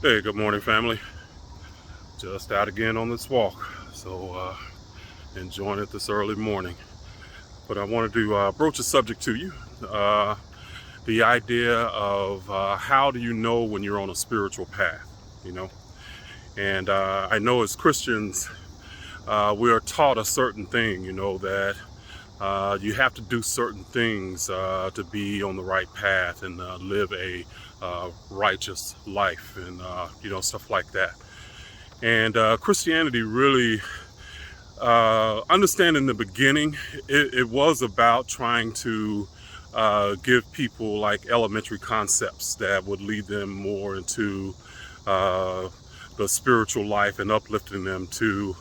Hey, good morning, family. Just out again on this walk, so enjoying it this early morning. But I wanted to broach a subject to you, uh, the idea of how do you know when you're on a spiritual path, you know? And I know as Christians, we are taught a certain thing, that you have to do certain things to be on the right path and live a righteous life and, stuff like that. And Christianity really, understand in the beginning, it was about trying to give people like elementary concepts that would lead them more into uh, the spiritual life and uplifting them to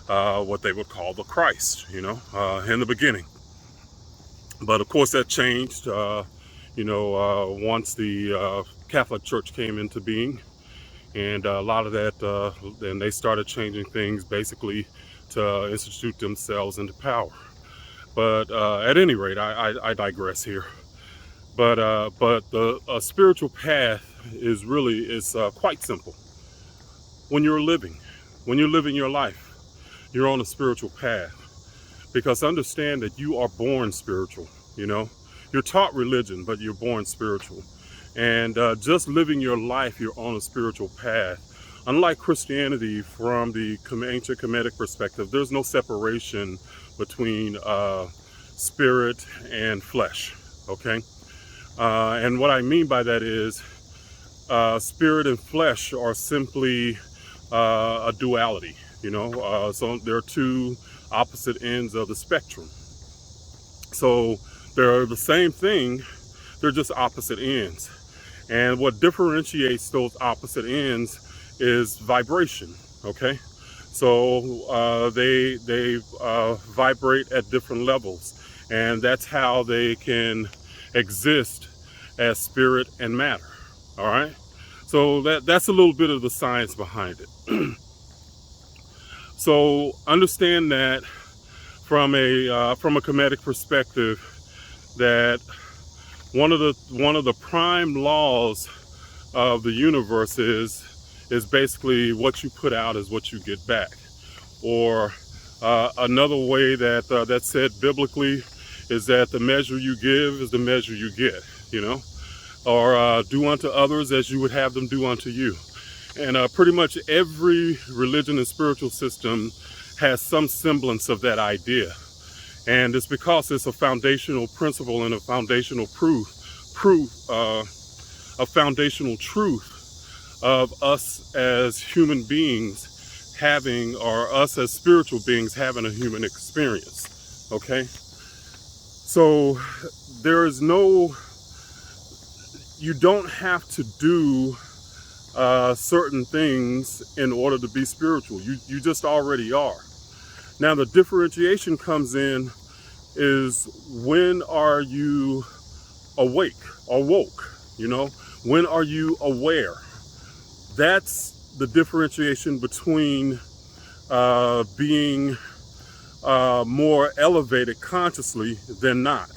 what they would call the Christ, in the beginning. But of course, that changed, once the Catholic Church came into being. And a lot of that, then they started changing things basically to institute themselves into power. But at any rate, I digress here. But the spiritual path is quite simple. When you're living your life, you're on a spiritual path. Because understand that you are born spiritual. You're taught religion, but you're born spiritual. And just living your life, you're on a spiritual path. Unlike Christianity, from the ancient Kemetic perspective, there's no separation between spirit and flesh. Okay, and what I mean by that is spirit and flesh are simply a duality. So there are two opposite ends of the spectrum. So they're the same thing, they're just opposite ends. And what differentiates those opposite ends is vibration. Okay, so they vibrate at different levels, and that's how they can exist as spirit and matter. All right, so that's a little bit of the science behind it. So understand that from a Kemetic perspective, that one of the prime laws of the universe is basically what you put out is what you get back. Or another way that's said biblically is that the measure you give is the measure you get. Or do unto others as you would have them do unto you. And pretty much every religion and spiritual system has some semblance of that idea. And it's because it's a foundational principle and a foundational a foundational truth of us as human beings having, or us as spiritual beings having a human experience. Okay? So there is no, you don't have to do certain things in order to be spiritual. You just already are. Now the differentiation comes in is, when are you awake or woke? When are you aware? That's the differentiation between being more elevated consciously than not,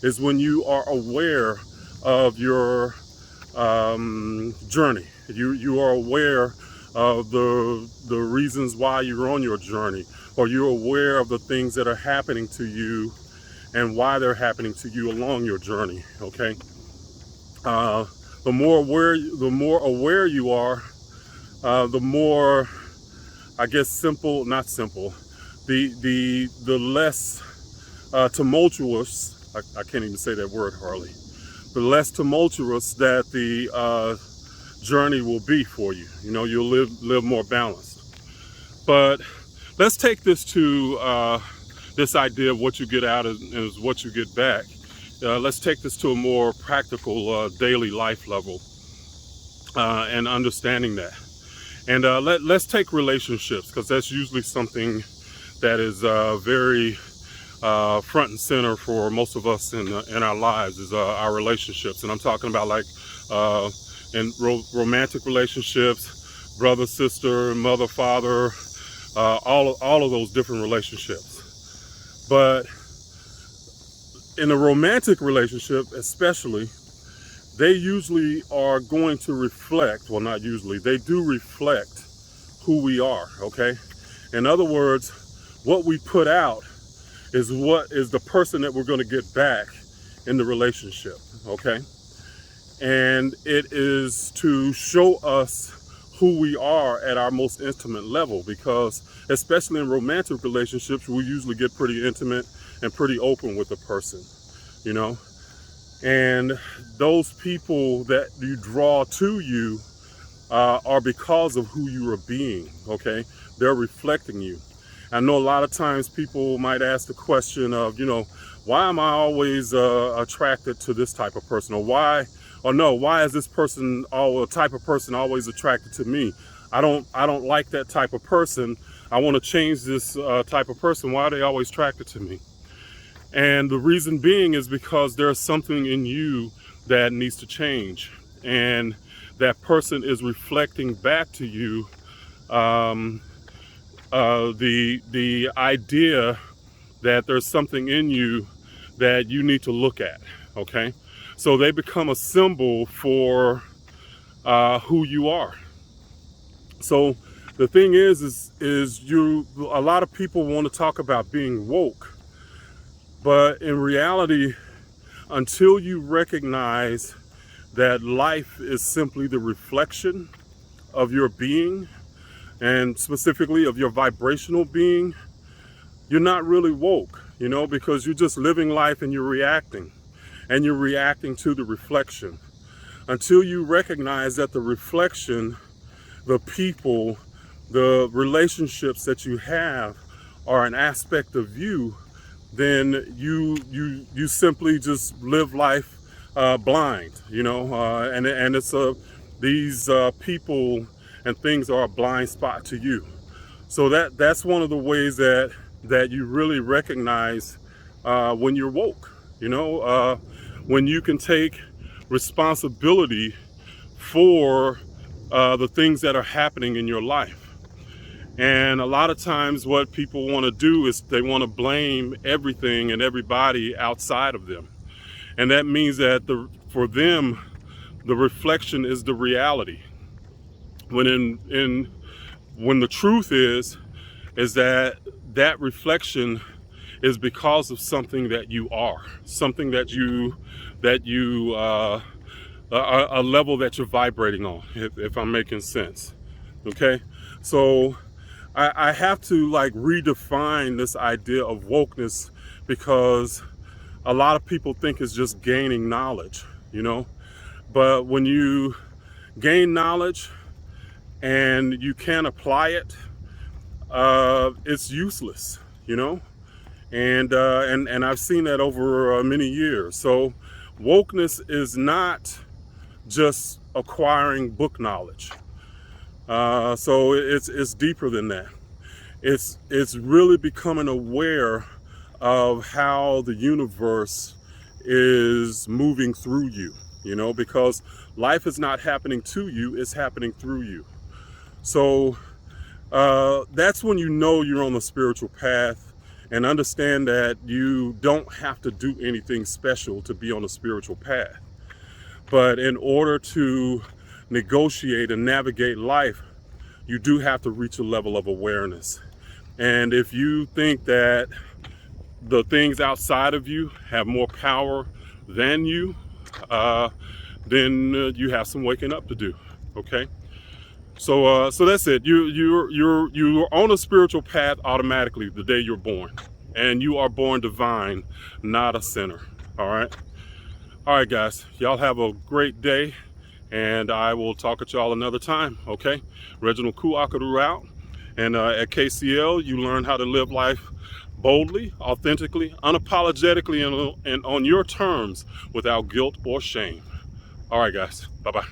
is when you are aware of your journey. You are aware of the reasons why you're on your journey, or you're aware of the things that are happening to you and why they're happening to you along your journey. Okay, the more aware you are, the more, I guess, not simple, the less tumultuous. I can't even say that word hardly. The less tumultuous that the journey will be for you. You'll live more balanced. But let's take this to this idea of what you get out is what you get back. Let's take this to a more practical daily life level, and understanding that. And let's take relationships, because that's usually something that is very front and center for most of us in our lives, is our relationships. And I'm talking about like in romantic relationships, brother, sister, mother, father, all of those different relationships. But in a romantic relationship especially, they usually are going to reflect, well, not usually, they do reflect who we are, okay? In other words, what we put out is what is the person that we're going to get back in the relationship, okay? And it is to show us who we are at our most intimate level, because especially in romantic relationships, we usually get pretty intimate and pretty open with the person, you know? And those people that you draw to you are because of who you are being, okay? They're reflecting you. I know a lot of times people might ask the question of, why am I always attracted to this type of person? Or why is this person, or type of person, always attracted to me? I don't like that type of person. I want to change this type of person. Why are they always attracted to me? And the reason being is because there's something in you that needs to change. And that person is reflecting back to you the idea that there's something in you that you need to look at, okay? So they become a symbol for who you are. So the thing is a lot of people want to talk about being woke, but in reality, until you recognize that life is simply the reflection of your being, and specifically of your vibrational being, you're not really woke, because you're just living life and you're reacting to the reflection. Until you recognize that the reflection, the people, the relationships that you have are an aspect of you, then you simply just live life blind, and it's these people and things are a blind spot to you. So that's one of the ways that you really recognize when you're woke, when you can take responsibility for the things that are happening in your life. And a lot of times what people want to do is they want to blame everything and everybody outside of them. And that means that for them, the reflection is the reality. When when the truth is that reflection is because of something that you are, something that you a level that you're vibrating on, if I'm making sense. Okay, so I have to redefine this idea of wokeness, because a lot of people think it's just gaining knowledge, but when you gain knowledge and you can't apply it, it's useless, and I've seen that over many years. So wokeness is not just acquiring book knowledge. So it's deeper than that. It's really becoming aware of how the universe is moving through you, because life is not happening to you, it's happening through you. So that's when you're on the spiritual path, and understand that you don't have to do anything special to be on a spiritual path. But in order to negotiate and navigate life, you do have to reach a level of awareness. And if you think that the things outside of you have more power than you, then you have some waking up to do. Okay. So that's it. You're on a spiritual path automatically the day you're born, and you are born divine, not a sinner. All right, guys. Y'all have a great day, and I will talk at y'all another time. Okay, Reginald Kuakaru out, and at KCL you learn how to live life boldly, authentically, unapologetically, and on your terms, without guilt or shame. All right, guys. Bye bye.